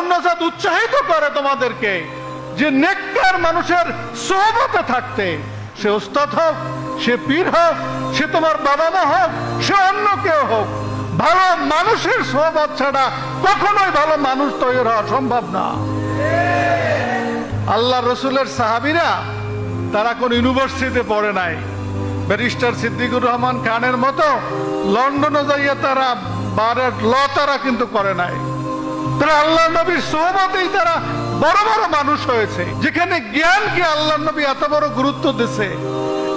দারুন নাজাত উৎসাহিত করে তোমাদেরকে যে নেককার মানুষের সোহবতে থাকতে, সে উস্তাদ হোক, সে পীর হোক, সে তোমার বাবা মা হোক, সে অন্য কেউ হোক, ভালো মানুষের সোহবত ছাড়া কখনোই ভালো মানুষ তৈরি হওয়া সম্ভব না। আল্লাহ রসুলের সাহাবীরা তারা কোন ইউনিভার্সিটিতে পড়ে নাই, ব্যারিস্টার সিদ্দিকুর রহমান খানের মতো লন্ডনে যাইয়া তারা বারের ল তারা কিন্তু করে নাই। তারা আল্লাহ নবীর সোহবতেই তারা বড় বড় মানুষ হয়েছে। যেখানে জ্ঞানকে আল্লাহ নবী এত বড় গুরুত্ব দিছে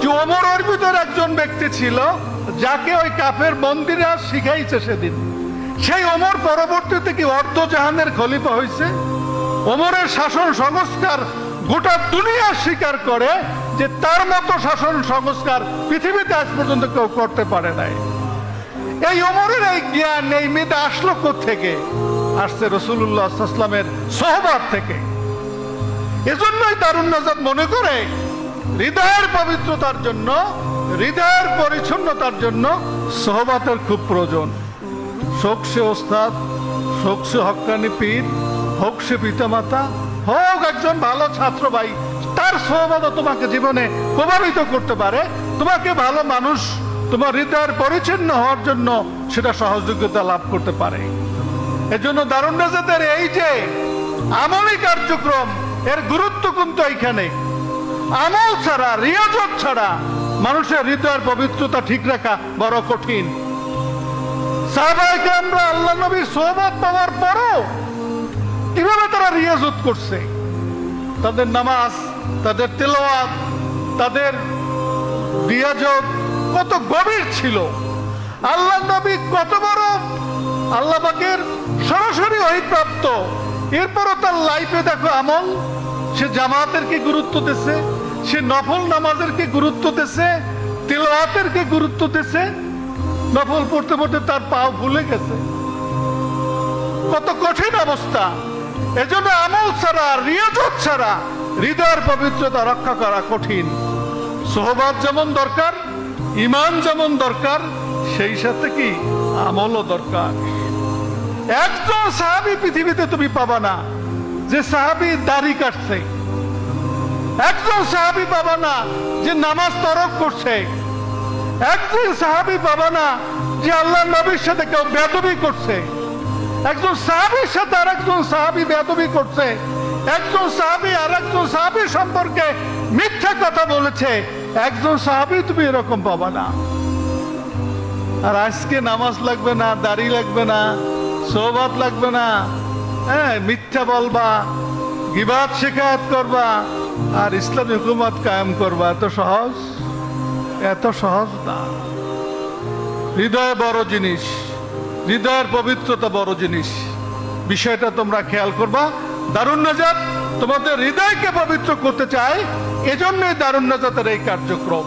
যে ওমরের ভিতর একজন ব্যক্তি ছিল যাকে ওই কাফের বন্দীরা শিখাইছে সেদিন। সেই ওমর পরবর্তীতে কি অর্ধ জাহানের খলিফা হয়েছে। ওমরের শাসন সংস্কার গোটা দুনিয়া স্বীকার করে যে তার মতো শাসন সংস্কার পৃথিবীতে আজ পর্যন্ত কেউ করতে পারে নাই। এই ওমরের এই জ্ঞান, এই মেধা আসলো কোত্থেকে? আসছে রাসূলুল্লাহ সাল্লাল্লাহু আলাইহি ওয়াসাল্লামের সোহবত থেকে। এজন্যই দারুন নাজাত মনে করে হৃদয়ের পবিত্রতার জন্য, হৃদয়ের পরিচ্ছন্নতার জন্য সোহবতের খুব প্রয়োজন। হোক সে ওস্তাদ, হোক সে হক্কানি পীর, হোক সে পিতামাতা, হোক একজন ভালো ছাত্র ভাই, তার সোহবত তোমাকে জীবনে প্রভাবিত করতে পারে, তোমাকে ভালো মানুষ, তোমার হৃদয়ের পরিচ্ছন্ন হওয়ার জন্য সেটা সহযোগিতা লাভ করতে পারে। এজন্য দারুন নাজাতের এই যে আমলি কার্যক্রম, এর গুরুত্ব কিন্তু এইখানে। আমল ছাড়া, রিয়াজত ছাড়া মানুষের হৃদয়ের পবিত্রতা ঠিক রাখা বড় কঠিন। সাহাবায়ে কেরামরা আল্লাহ নবীর সোহবত পাওয়ার পরও কিভাবে তারা রিয়াজত করছে, তাদের নামাজ, তাদের তেলাওয়াত, তাদের রিয়াজত কত গভীর ছিল। আল্লাহ নবী কত বড় আল্লাহ পাকের সরাসরি ওহীপ্রাপ্ত, এরপরও তার লাইফে দেখো আমল। সে জামাতের কি গুরুত্ব দিছে, সে নফল নামাজের কি গুরুত্ব দিছে, তেলাওয়াতের কি গুরুত্ব দিছে। নফল পড়তে পড়তে তার পাও ভুলে গেছে, কত কঠিন অবস্থা। এজন্য আমল ছাড়া, রিয়াজত ছাড়া হৃদয়ের পবিত্রতা রক্ষা করা কঠিন। সোহবত যেমন দরকার, ঈমান যেমন দরকার, সেই সাথে কি আমলও দরকার। একজন সাহাবী পৃথিবীতে তুমি পাবা না যে সাহাবী দাড়ি কাটছে, একজন সাহাবী পাবা না যে নামাজ তরক করছে, একজন সাহাবী পাবা না যে আল্লাহ নবীর সাথে কেউ বেয়াদবি করছে। একজন সাহাবীর সাথে আর একজন সাহাবী বেয়াদবি করছে, একজন সাহাবী আর একজন সাহাবীর সম্পর্কে মিথ্যা কথা বলেছে, একজন সাহাবী তুমি এরকম পাবা না। আর আজকে নামাজ লাগবে না, দাড়ি লাগবে না, সোহবত লাগবে না, হ্যাঁ, মিথ্যা বলবা, গীবাত শিকায়াত করবা, আর ইসলামী হুকুমত কায়েম করবা। এত সহজ? এত সহজ না। হৃদয় বড় জিনিস, হৃদয়ের পবিত্রতা বড় জিনিস। বিষয়টা তোমরা খেয়াল করবা। দারুন নাজাত তোমাদের হৃদয়কে পবিত্র করতে চায়, এজন্যই দারুন নাজাতের এই কার্যক্রম।